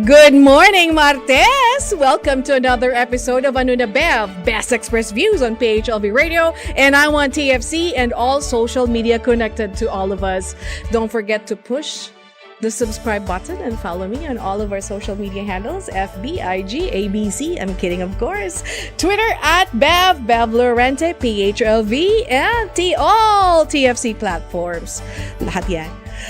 Good morning, Martes! Welcome to another episode of AnoNa Bev, Best Express Views on PHLV Radio, and I want TFC and all social media connected to all of us. Don't forget to push the subscribe button and follow me on all of our social media handles, FB, IG, ABC, I'm kidding of course, Twitter at Bev, Llorente, PHLV, and all TFC platforms. Lahat yan.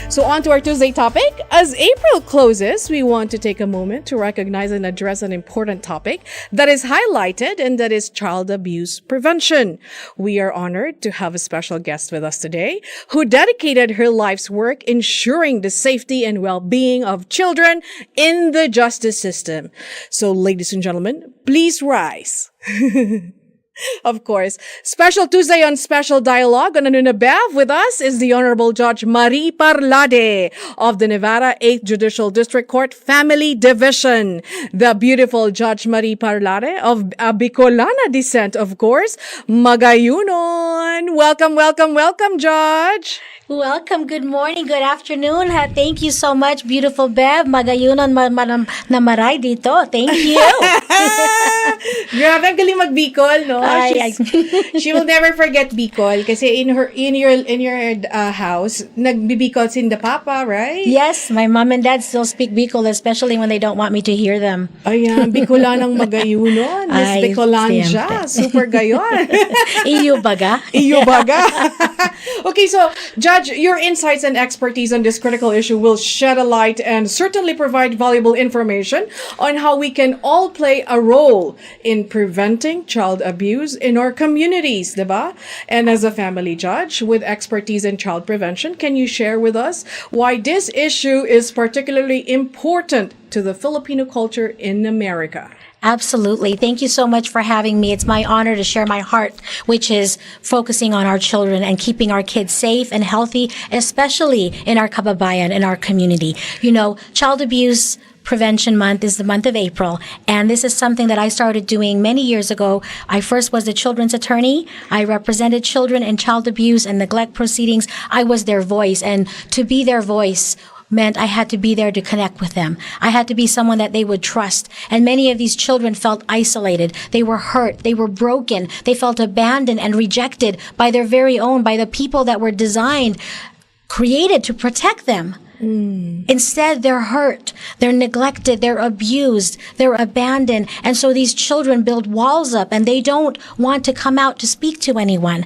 So on to our Tuesday topic. As April closes, we want to take a moment to recognize and address an important topic that is highlighted, and that is child abuse prevention. We are honored to have a special guest with us today who dedicated her life's work ensuring the safety and well-being of children in the justice system. So ladies and gentlemen, please rise. Of course, Special Tuesday on Special Dialogue on AnoNa Bev. With us is the Honorable Judge Marie Parlade of the Nevada 8th Judicial District Court Family Division. The beautiful Judge Marie Parlade of Bicolana descent, of course. Magayunon! Welcome, Judge! Welcome. Good morning. Good afternoon. Thank you so much, beautiful Bev. Magayunan na maray dito. Thank you. Grabe, ang galing mag-Bicol, no? She will never forget Bicol kasi in your house, nag-Bicol sin the papa, right? Yes, my mom and dad still speak Bicol, especially when they don't want me to hear them. Ayan, Bicolanang Magayunon. Miss Bicolanja. Super gayon. Iyo baga. Okay, so Judge, your insights and expertise on this critical issue will shed a light and certainly provide valuable information on how we can all play a role in preventing child abuse in our communities, diba? And as a family judge with expertise in child prevention, can you share with us why this issue is particularly important to the Filipino culture in America? Absolutely. Thank you so much for having me. It's my honor to share my heart, which is focusing on our children and keeping our kids safe and healthy, especially in our kababayan, in our community. You know, Child Abuse Prevention Month is the month of April, and this is something that I started doing many years ago. I first was the children's attorney. I represented children in child abuse and neglect proceedings. I was their voice, and to be their voice meant I had to be there to connect with them. I had to be someone that they would trust. And many of these children felt isolated. They were hurt. They were broken. They felt abandoned and rejected by their very own, by the people that were created to protect them. Instead, they're hurt, they're neglected, they're abused, they're abandoned. And so these children build walls up and they don't want to come out to speak to anyone.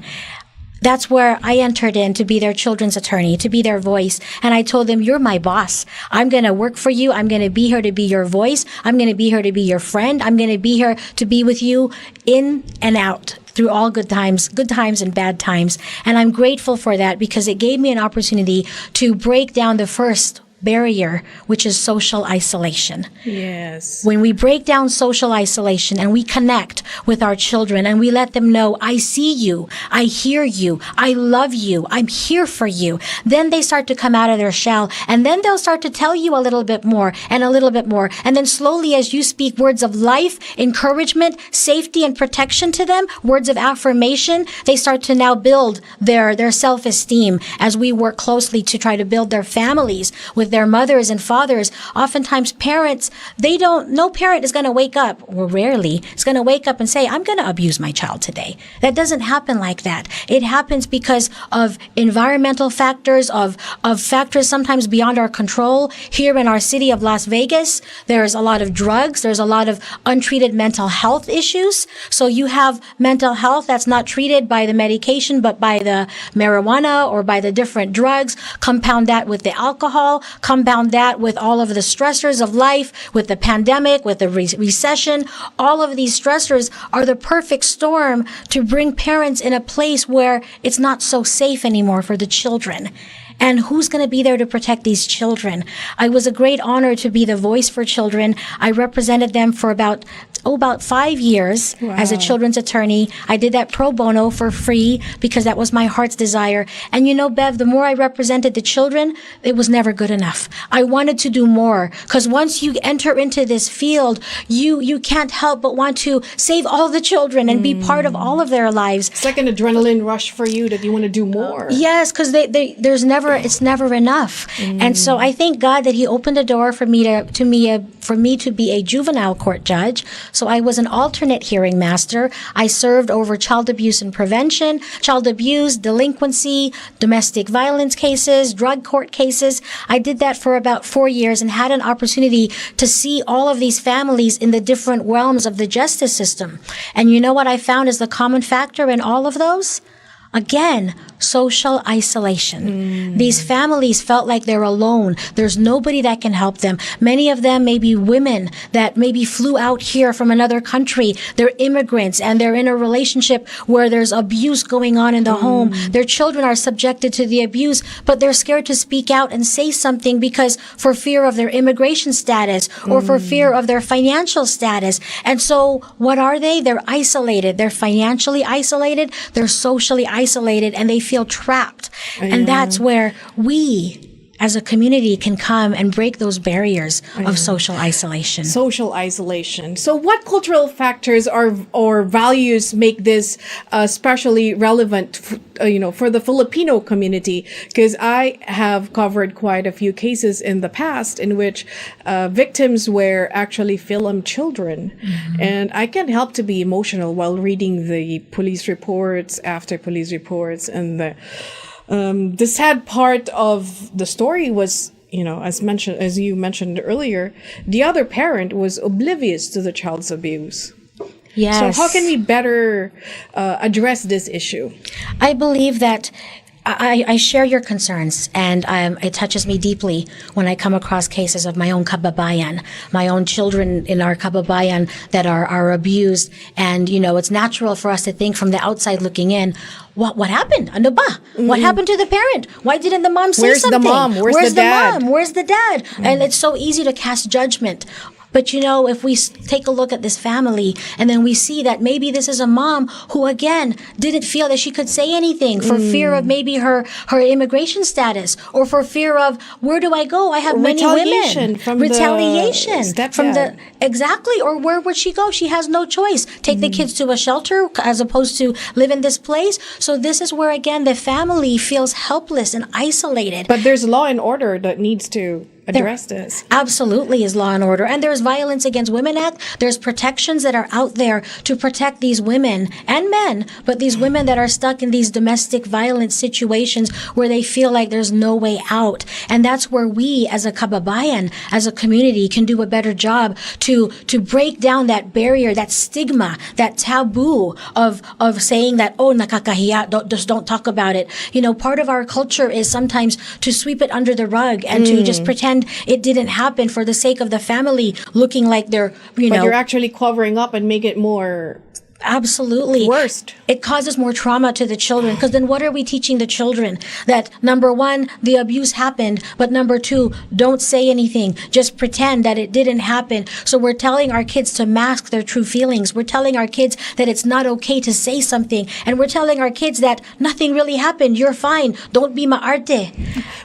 That's where I entered in to be their children's attorney, to be their voice. And I told them, you're my boss. I'm going to work for you. I'm going to be here to be your voice. I'm going to be here to be your friend. I'm going to be here to be with you in and out through all good times and bad times. And I'm grateful for that because it gave me an opportunity to break down the first barrier, which is social isolation. Yes. When we break down social isolation and we connect with our children and we let them know, I see you, I hear you, I love you, I'm here for you, then they start to come out of their shell, and then they'll start to tell you a little bit more and a little bit more. And then slowly, as you speak words of life, encouragement, safety, and protection to them, words of affirmation, they start to now build their self-esteem as we work closely to try to build their families with their mothers and fathers. Oftentimes parents, no parent is going to wake up, or rarely, is going to wake up and say, I'm going to abuse my child today. That doesn't happen like that. It happens because of environmental factors, of factors sometimes beyond our control. Here in our city of Las Vegas, there's a lot of drugs. There's a lot of untreated mental health issues. So you have mental health that's not treated by the medication, but by the marijuana or by the different drugs. Compound that with the alcohol, compound that with all of the stressors of life, with the pandemic, with the recession. All of these stressors are the perfect storm to bring parents in a place where it's not so safe anymore for the children. And who's going to be there to protect these children? It was a great honor to be the voice for children. I represented them for about 5 years as a children's attorney. I did that pro bono for free because that was my heart's desire. And you know, Bev, the more I represented the children, it was never good enough. I wanted to do more because once you enter into this field, you can't help but want to save all the children and be part of all of their lives. It's like an adrenaline rush for you that you want to do more. Yes, because there's never never enough. And so I thank God that he opened a door for me to be a juvenile court judge. So I was an alternate hearing master. I served over child abuse and prevention, child abuse, delinquency, domestic violence cases, drug court cases. I did that for about 4 years and had an opportunity to see all of these families in the different realms of the justice system. And you know what I found is the common factor in all of those? Again, social isolation. These families felt like they're alone. There's nobody that can help them. Many of them may be women that maybe flew out here from another country. They're immigrants and they're in a relationship where there's abuse going on in the home. Their children are subjected to the abuse, but they're scared to speak out and say something because for fear of their immigration status or for fear of their financial status. And so what are they? They're isolated. They're financially isolated. They're socially isolated, and they feel trapped. And that's where we as a community can come and break those barriers of social isolation. Social isolation. So what cultural factors or values make this especially relevant for the Filipino community? Because I have covered quite a few cases in the past in which victims were actually Fil-Am children. And I can't help to be emotional while reading the police reports after police reports. And the sad part of the story was, as you mentioned earlier, the other parent was oblivious to the child's abuse. Yes. So how can we better address this issue? I believe that I share your concerns, and it touches me deeply when I come across cases of my own kababayan, my own children in our kababayan that are abused. And, it's natural for us to think from the outside looking in, what happened? Ano ba? What happened to the parent? Why didn't the mom say Where's something? the mom? Where's the dad? Mom? Where's the dad? And it's so easy to cast judgment. But if we take a look at this family and then we see that maybe this is a mom who, again, didn't feel that she could say anything for fear of maybe her immigration status or for fear of, where do I go? I have many women. Retaliation from the exactly. Or where would she go? She has no choice. Take the kids to a shelter as opposed to live in this place. So this is where, again, the family feels helpless and isolated. But there's law and order that needs to address this. Absolutely is law and order. And there's Violence Against Women Act. There's protections that are out there to protect these women and men, but these women that are stuck in these domestic violence situations where they feel like there's no way out. And that's where we as a kababayan, as a community, can do a better job to break down that barrier, that stigma, that taboo of saying that, oh, nakakahiya, don't talk about it. Part of our culture is sometimes to sweep it under the rug and to just pretend it didn't happen for the sake of the family looking like they're, But you're actually covering up and make it more Absolutely. Worst. It causes more trauma to the children, because then what are we teaching the children? That number one, the abuse happened, but number two, don't say anything. Just pretend that it didn't happen. So we're telling our kids to mask their true feelings. We're telling our kids that it's not okay to say something. And we're telling our kids that nothing really happened. You're fine. Don't be maarte.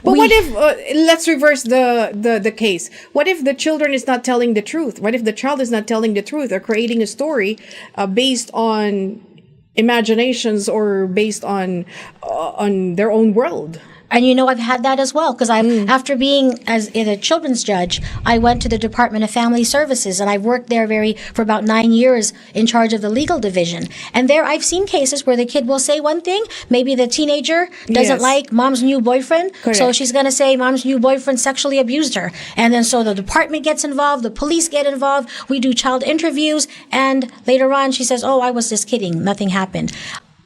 But what if, let's reverse the case. What if the children is not telling the truth? What if the child is not telling the truth or creating a story based on imaginations or based on their own world? And I've had that as well, because after being as a children's judge, I went to the Department of Family Services, and I've worked there for about 9 years in charge of the legal division. And there I've seen cases where the kid will say one thing, maybe the teenager doesn't like mom's new boyfriend, Correct. so she's going to say mom's new boyfriend sexually abused her. And then so the department gets involved, the police get involved, we do child interviews, and later on she says, oh, I was just kidding, nothing happened.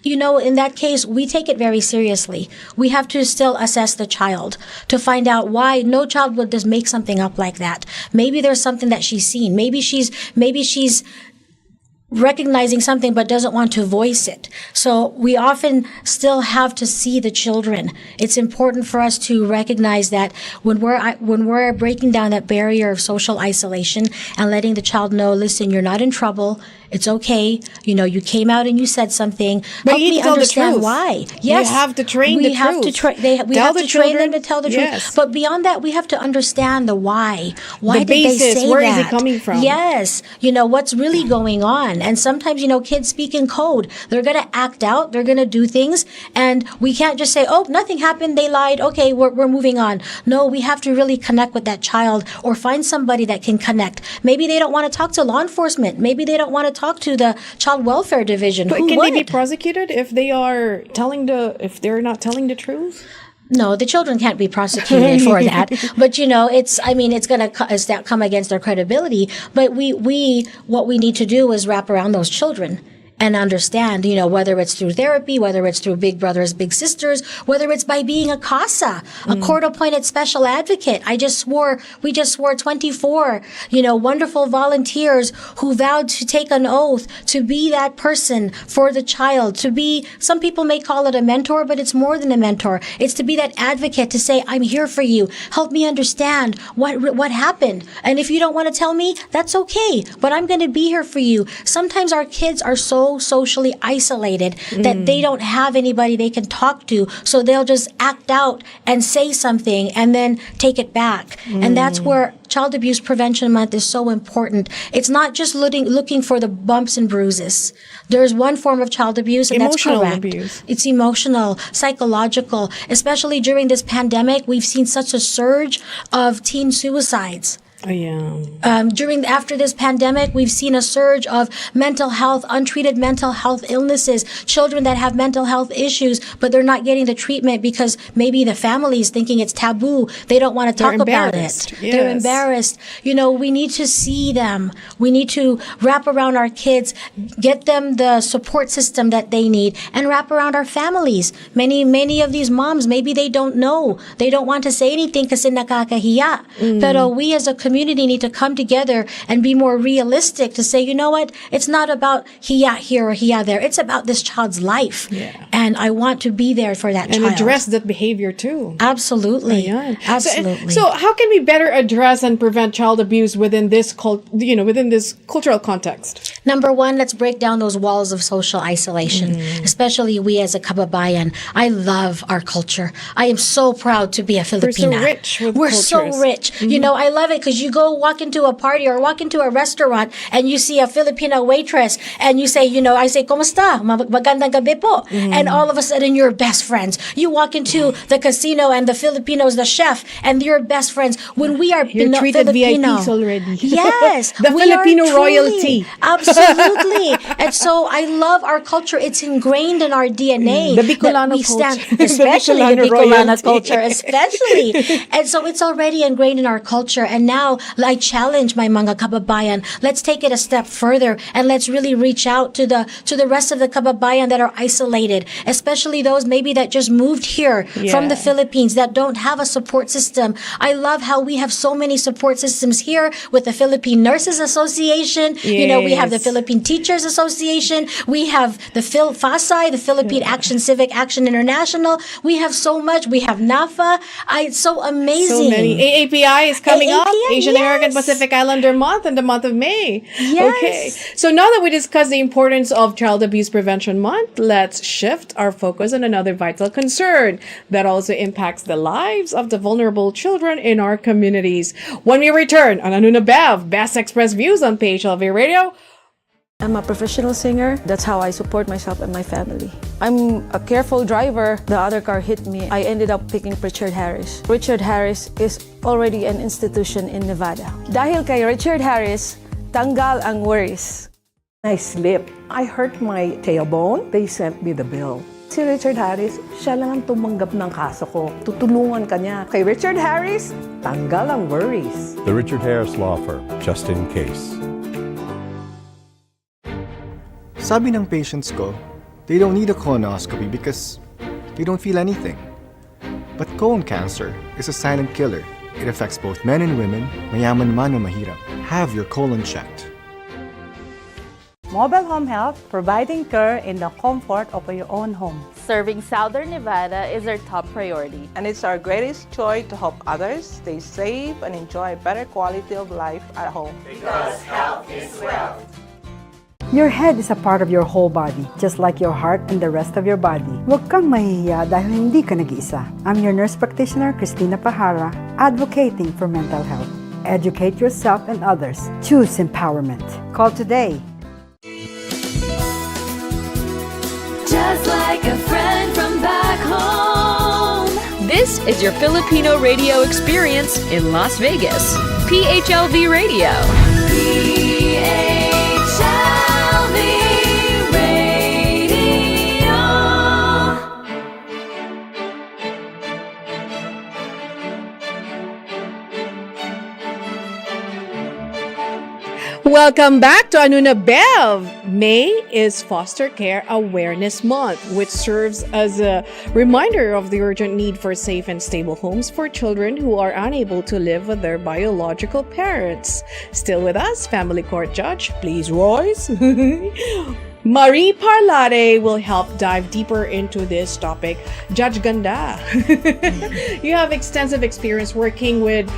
In that case, we take it very seriously. We have to still assess the child to find out why no child would just make something up like that. Maybe there's something that she's seen. Maybe she's recognizing something but doesn't want to voice it. So we often still have to see the children. It's important for us to recognize that when we're breaking down that barrier of social isolation and letting the child know, listen, you're not in trouble. It's okay. You came out and you said something. But Help you need me to tell the understand truth. why. Yes. You have to train the truth. We have to train them to tell the truth. Yes. But beyond that, we have to understand the why. Why the did basis, they say where that? is it coming from? Yes. What's really going on. children. And sometimes, kids speak in code. They're going to act out. They're going to do things. And we can't just say, oh, nothing happened. They lied. Okay, we're moving on. No, we have to really connect with that child or find somebody that can connect. Maybe they don't want to talk to law enforcement. Maybe they don't want to talk to the child welfare division. But can they be prosecuted if they're not telling the truth? No, the children can't be prosecuted for that. But it's going to come against their credibility. But what we need to do is wrap around those children and understand, whether it's through therapy, whether it's through big brothers, big sisters, whether it's by being a CASA, a court-appointed special advocate. We just swore 24, wonderful volunteers who vowed to take an oath to be that person for the child, to be, some people may call it a mentor, but it's more than a mentor. It's to be that advocate to say, I'm here for you. Help me understand what happened. And if you don't want to tell me, that's okay, but I'm going to be here for you. Sometimes our kids are so socially isolated that they don't have anybody they can talk to, so they'll just act out and say something and then take it back. And that's where Child Abuse Prevention Month is so important. It's not just looking for the bumps and bruises. There's one form of child abuse, and that's correct. Abuse. It's emotional, psychological. Especially during this pandemic, we've seen such a surge of teen suicides. Oh, yeah. After this pandemic, we've seen a surge of mental health, untreated mental health illnesses, children that have mental health issues, but they're not getting the treatment because maybe the family's thinking it's taboo. They don't want to talk about it. Yes. They're embarrassed. We need to see them. We need to wrap around our kids, get them the support system that they need, and wrap around our families. Many of these moms, maybe they don't know. They don't want to say anything kasi nakakahiya. Pero we as a community need to come together and be more realistic to say, you know what? It's not about hiya here or hiya there. It's about this child's life. Yeah. And I want to be there for that child. And address that behavior too. Absolutely. Ayan. Absolutely. So how can we better address and prevent child abuse within this within this cultural context? Number one, let's break down those walls of social isolation, especially we as a kababayan. I love our culture. I am so proud to be a Filipina. We're so rich with We're cultures. So rich. I love it because you go walk into a party or walk into a restaurant and you see a Filipina waitress and you say, I say, "Kumusta? Magandang gabi po." And all of a sudden you're best friends. You walk into the casino and the Filipinos, the chef, and you're best friends. When we are You're treated Filipino, VIPs already. Yes. The we Filipino are truly, royalty. Absolutely. And so I love our culture. It's ingrained in our DNA. The Bicolana culture. Especially the Bicolana culture, especially. especially. And so it's already ingrained in our culture. And now I challenge my mga kababayan, let's take it a step further and let's really reach out to the rest of the kababayan that are isolated, especially those maybe that just moved here from the Philippines that don't have a support system. I love how we have so many support systems here with the Philippine Nurses Association. We have the Philippine Teachers Association. We have the FASI, the Philippine Civic Action International. We have so much. We have NAFA. It's so amazing. So many. AAPI is coming up. Asian yes. American Pacific Islander Month in the month of May. Yes. Okay. So now that we discussed the importance of Child Abuse Prevention Month, let's shift our focus on another vital concern that also impacts the lives of the vulnerable children in our communities. When we return on AnoNa Bev, Best Express Views on PHLV Radio. I'm a professional singer. That's how I support myself and my family. I'm a careful driver. The other car hit me. I ended up picking Richard Harris. Richard Harris is already an institution in Nevada. Dahil kay Richard Harris, tanggal ang worries. I slipped. I hurt my tailbone. They sent me the bill. Si Richard Harris, siya lang ang tumanggap ng kaso ko. Tutulungan ka niya. Kay Richard Harris, tanggal ang worries. The Richard Harris Law Firm, just in case. Sabi ng patients ko, they don't need a colonoscopy because they don't feel anything. But colon cancer is a silent killer. It affects both men and women, mayaman man o mahirap. Have your colon checked. Mobile Home Health, providing care in the comfort of your own home. Serving Southern Nevada is our top priority. And it's our greatest joy to help others stay safe and enjoy a better quality of life at home. Because health is wealth. Your head is a part of your whole body, just like your heart and the rest of your body. Huwag kang mahihiya dahil hindi ka nag-iisa. I'm your nurse practitioner, Christina Pahara, advocating for mental health. Educate yourself and others. Choose empowerment. Call today. just like a friend from back home. This is your Filipino radio experience in Las Vegas. PHLV Radio. PHLV Radio. Welcome back to AnoNa Bev. May is Foster Care Awareness Month, which serves as a reminder of the urgent need for safe and stable homes for children who are unable to live with their biological parents. Still with us, Family Court Judge, please Royce. Marie Parlade will help dive deeper into this topic. Judge Ganda, you have extensive experience working with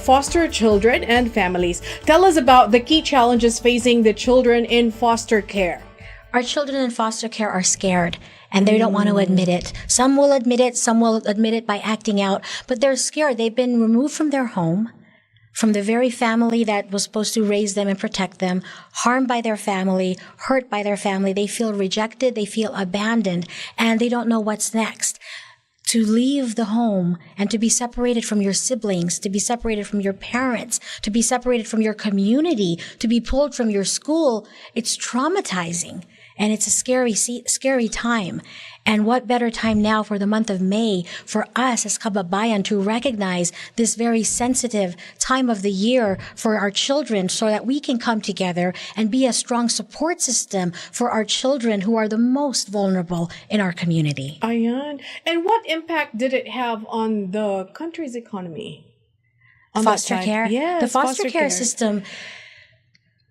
foster children and families. Tell us about the key challenges facing the children in foster care. Our children in foster care are scared and they don't want to admit it. Some will admit it, some will admit it by acting out, but they're scared. They've been removed from their home, from the very family that was supposed to raise them and protect them, harmed by their family, hurt by their family. They feel rejected, they feel abandoned, and they don't know what's next. To leave the home and to be separated from your siblings, to be separated from your parents, to be separated from your community, to be pulled from your school, it's traumatizing. And it's a scary time. And what better time now for the month of May for us as kababayan to recognize this very sensitive time of the year for our children so that we can come together and be a strong support system for our children who are the most vulnerable in our community. Ayan. And what impact did it have on the country's economy? On foster that side? care? Yes, The foster care system.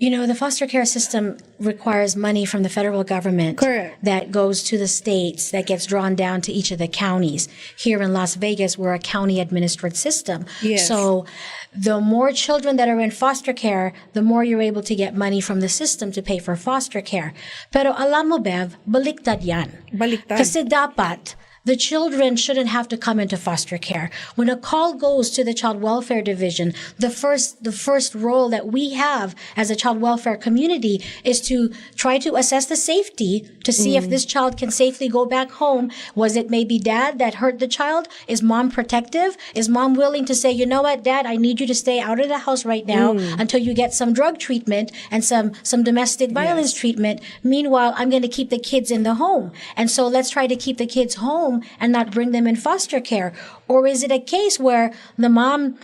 You know, the foster care system requires money from the federal government. Correct. That goes to the states, that gets drawn down to each of the counties. Here in Las Vegas, we're a county administered system. Yes. So the more children that are in foster care, the more you're able to get money from the system to pay for foster care. Pero alam mo, Bev, baliktad yan. Baliktad. Kasi dapat, the children shouldn't have to come into foster care. When a call goes to the Child Welfare Division, the first role that we have as a child welfare community is to try to assess the safety to see if this child can safely go back home. Was it maybe dad that hurt the child? Is mom protective? Is mom willing to say, you know what, dad, I need you to stay out of the house right now until you get some drug treatment and some domestic violence treatment. Meanwhile, I'm going to keep the kids in the home. And so let's try to keep the kids home and not bring them in foster care. Or is it a case where the mom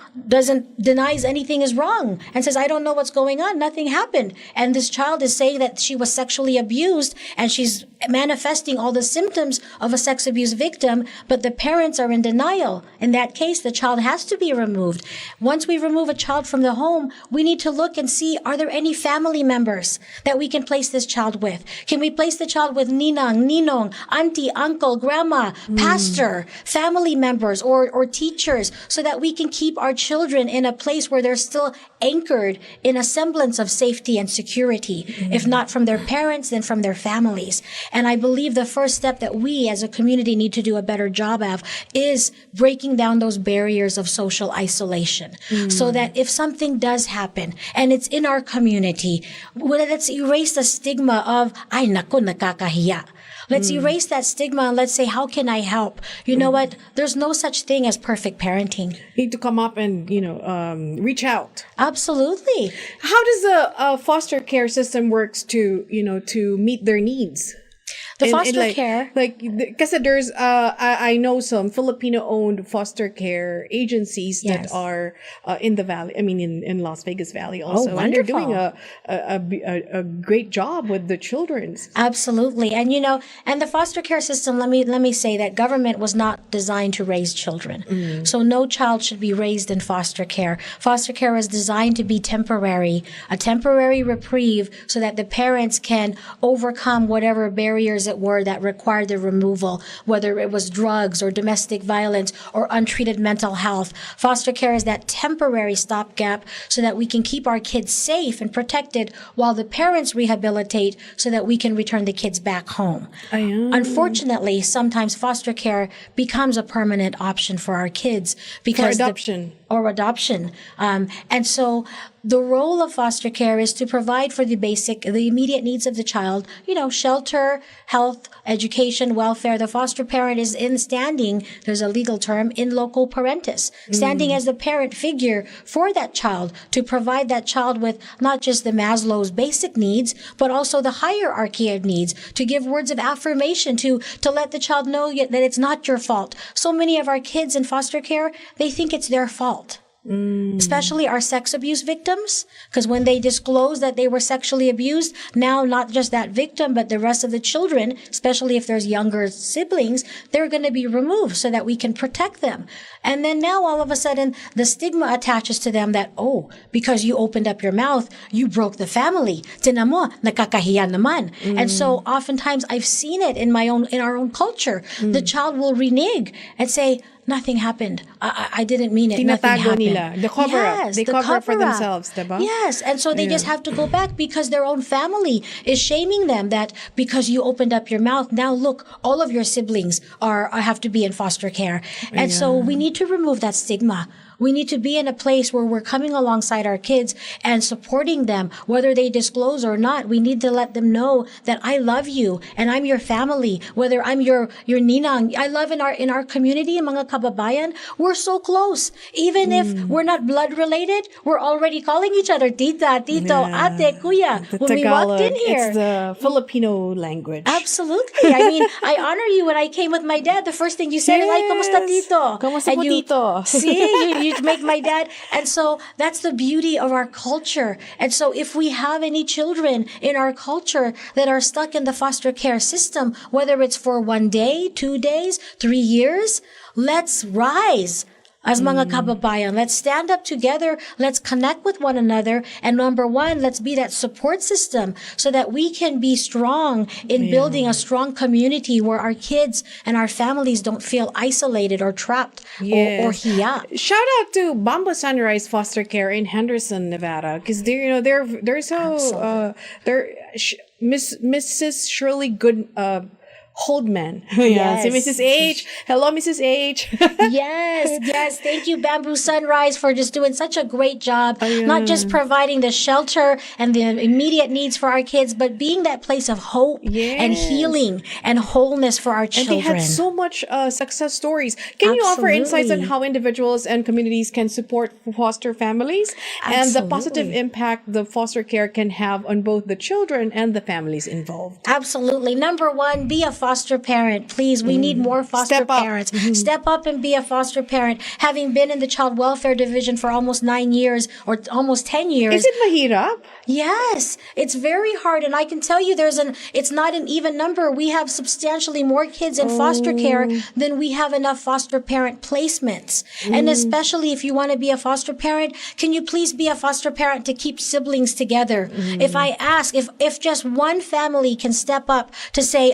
denies anything is wrong and says, I don't know what's going on, nothing happened. And this child is saying that she was sexually abused and she's manifesting all the symptoms of a sex abuse victim, but the parents are in denial. In that case, the child has to be removed. Once we remove a child from the home, we need to look and see, are there any family members that we can place this child with? Can we place the child with ninang, ninong, auntie, uncle, grandma, pastor, family members, or teachers, so that we can keep our children in a place where they're still anchored in a semblance of safety and security, if not from their parents, then from their families. And I believe the first step that we as a community need to do a better job of is breaking down those barriers of social isolation, so that if something does happen and it's in our community, let's erase the stigma of, ay naku, nakakahiya. Let's erase that stigma and let's say, how can I help? You know what? There's no such thing as perfect parenting. Need to come up and, reach out. Absolutely. How does the foster care system works to meet their needs? The foster care? Because there's, I know some Filipino-owned foster care agencies that are in the Valley, in Las Vegas Valley also. Oh, wonderful. And they're doing a great job with the children's. Absolutely. And, and the foster care system, let me say that government was not designed to raise children. So no child should be raised in foster care. Foster care is designed to be temporary, a temporary reprieve so that the parents can overcome whatever barriers it were that required the removal, whether it was drugs or domestic violence or untreated mental health. Foster care is that temporary stopgap so that we can keep our kids safe and protected while the parents rehabilitate so that we can return the kids back home. Unfortunately, sometimes foster care becomes a permanent option for our kids because for adoption. or adoption. And so the role of foster care is to provide for the immediate needs of the child, shelter, health, education, welfare. The foster parent is in standing, there's a legal term, in loco parentis, standing as the parent figure for that child to provide that child with not just the Maslow's basic needs, but also the hierarchy of needs, to give words of affirmation, to let the child know that it's not your fault. So many of our kids in foster care, they think it's their fault. Especially our sex abuse victims, because when they disclose that they were sexually abused, now not just that victim, but the rest of the children, especially if there's younger siblings, they're going to be removed so that we can protect them. And then now all of a sudden, the stigma attaches to them that, because you opened up your mouth, you broke the family. Tinan mo, nakakahiya naman. And so oftentimes I've seen it in our own culture. The child will renege and say, nothing happened. I didn't mean it. Nothing happened. Nila. The cover up. They cover up for themselves, diba? Yes. And so they just have to go back because their own family is shaming them that because you opened up your mouth, now look, all of your siblings have to be in foster care. And so we need to remove that stigma. We need to be in a place where we're coming alongside our kids and supporting them, whether they disclose or not. We need to let them know that I love you and I'm your family, whether I'm your ninang. I love in our community, mga kababayan, we're so close. Even if we're not blood related, we're already calling each other tita, tito, ate, kuya. When we walked in here. It's the Filipino language. Absolutely. I mean, I honor you when I came with my dad. The first thing you said is like, kamusta tito? Kamusta po tito? See, you make my dad. And so that's the beauty of our culture. And so if we have any children in our culture that are stuck in the foster care system, whether it's for 1 day, 2 days, 3 years, let's rise. As mga kababayan, let's stand up together. Let's connect with one another. And number one, let's be that support system so that we can be strong in building a strong community where our kids and our families don't feel isolated or trapped or hiya. Shout out to Bamboo Sunrise Foster Care in Henderson, Nevada, because they're so Mrs. Shirley Good. Holdman. Yes. So Mrs. H. Hello, Mrs. H. Yes. Thank you, Bamboo Sunrise, for just doing such a great job. Not just providing the shelter and the immediate needs for our kids, but being that place of hope and healing and wholeness for our children. And they had so much success stories. Can you offer insights on how individuals and communities can support foster families and the positive impact the foster care can have on both the children and the families involved? Absolutely. Number one, be a foster parent, please. We need more foster parents. Step up and be a foster parent. Having been in the child welfare division for almost 9 years or almost 10 years. Is it mahirap? Yes, it's very hard. And I can tell you it's not an even number. We have substantially more kids in foster care than we have enough foster parent placements. And especially if you want to be a foster parent, can you please be a foster parent to keep siblings together? If I ask, if just one family can step up to say,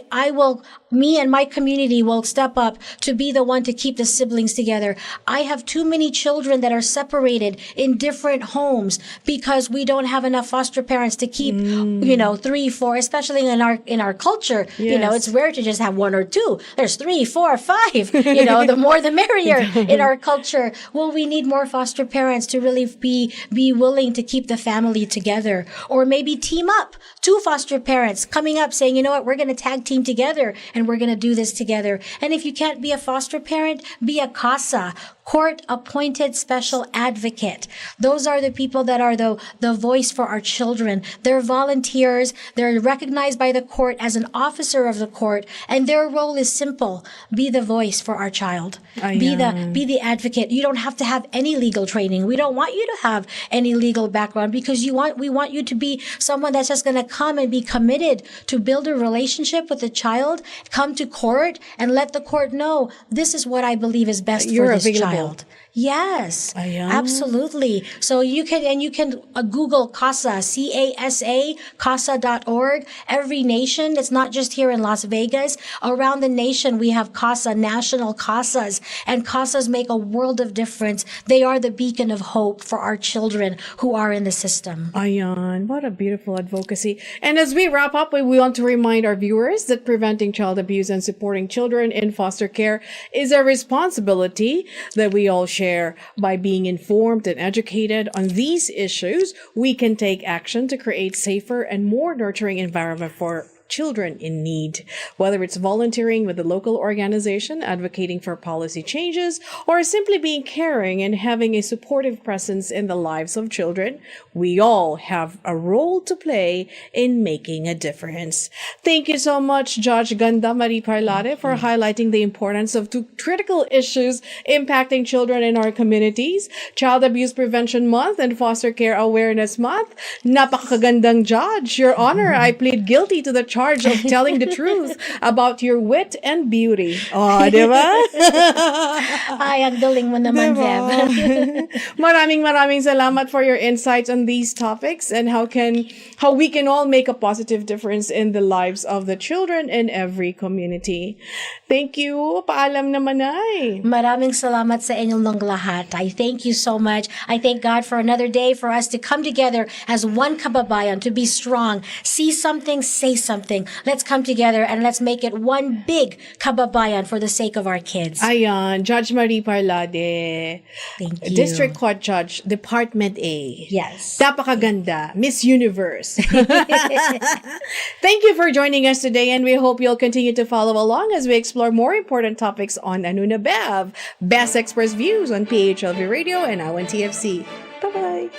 me and my community will step up to be the one to keep the siblings together. I have too many children that are separated in different homes because we don't have enough foster parents to keep, 3, 4, especially in our culture. It's rare to just have 1 or 2. There's 3, 4, 5. The more the merrier in our culture. Well, we need more foster parents to really be willing to keep the family together, or maybe team up. 2 foster parents coming up saying, you know what, we're going to tag team together and we're going to do this together. And if you can't be a foster parent, be a CASA, court-appointed special advocate. Those are the people that are the voice for our children. They're volunteers. They're recognized by the court as an officer of the court, and their role is simple: be the voice for our child. Be the advocate. You don't have to have any legal training. We don't want you to have any legal background because we want you to be someone that's just going to come and be committed to build a relationship with the child, come to court and let the court know this is what I believe is best for this child. Yes, absolutely. So you can Google CASA, C-A-S-A, CASA.org. Every nation, it's not just here in Las Vegas. Around the nation, we have CASA, national CASAs, and CASAs make a world of difference. They are the beacon of hope for our children who are in the system. Ayan, what a beautiful advocacy. And as we wrap up, we want to remind our viewers that preventing child abuse and supporting children in foster care is a responsibility that we all share. share by being informed and educated on these issues, we can take action to create safer and more nurturing environment for children in need. Whether it's volunteering with a local organization, advocating for policy changes, or simply being caring and having a supportive presence in the lives of children, we all have a role to play in making a difference. Thank you so much, Judge Ganda Marie Parlade, for highlighting the importance of two critical issues impacting children in our communities, Child Abuse Prevention Month and Foster Care Awareness Month. Napakagandang judge. Your Honor, I plead guilty to the charge of telling the truth about your wit and beauty. Oh, di ba? Ay, ang galing mo naman, Diba? Bev. Maraming salamat for your insights on these topics and how we can all make a positive difference in the lives of the children in every community. Thank you. Paalam naman ay. Maraming salamat sa inyong lahat. I thank you so much. I thank God for another day for us to come together as one kababayan, to be strong. See something, say something. Let's come together and let's make it one big kababayan for the sake of our kids. Ayan, Judge Marie Parlade. Thank you. District Court Judge, Department A. Yes. Napakaganda, Miss Universe. Thank you for joining us today, and we hope you'll continue to follow along as we explore more important topics on AnoNa Bev, Best Express Views on PHLV Radio and now on TFC. Bye-bye.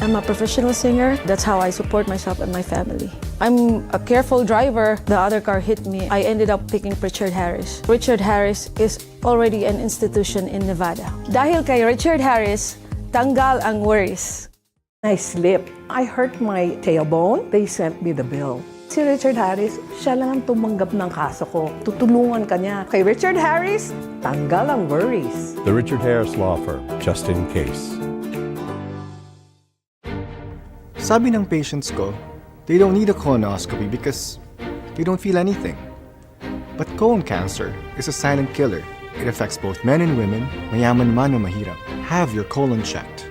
I'm a professional singer. That's how I support myself and my family. I'm a careful driver. The other car hit me. I ended up picking Richard Harris. Richard Harris is already an institution in Nevada. Dahil kay Richard Harris, tanggal ang worries. I slipped. I hurt my tailbone. They sent me the bill. Si Richard Harris, siya lang ang tumanggap ng kaso ko. Tutulungan ka niya. Kay Richard Harris, tanggal ang worries. The Richard Harris Law Firm, just in case. Sabi ng patients ko, they don't need a colonoscopy because they don't feel anything. But colon cancer is a silent killer. It affects both men and women, mayaman man o mahirap. Have your colon checked.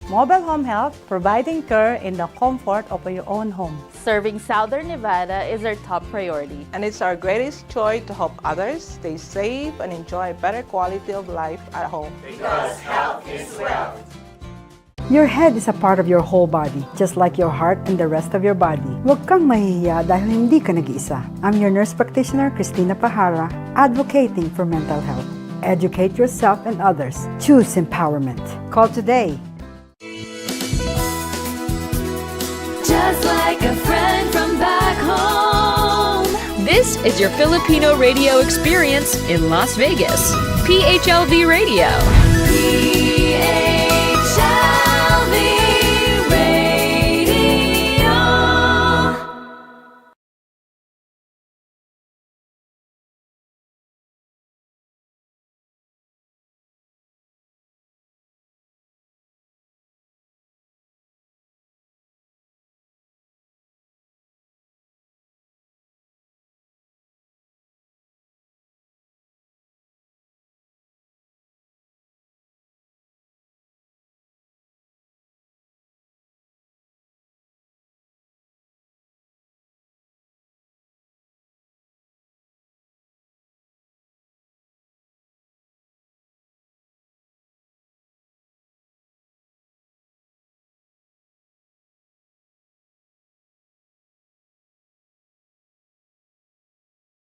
Mobile Home Health, providing care in the comfort of your own home. Serving Southern Nevada is our top priority. And it's our greatest joy to help others stay safe and enjoy a better quality of life at home. Because health is wealth. Your head is a part of your whole body, just like your heart and the rest of your body. Huwag kang mahihiya dahil hindi ka nag-iisa. I'm your nurse practitioner, Christina Pahara, advocating for mental health. Educate yourself and others. Choose empowerment. Call today. Just like a friend from back home. This is your Filipino radio experience in Las Vegas. PHLV Radio. PHLV.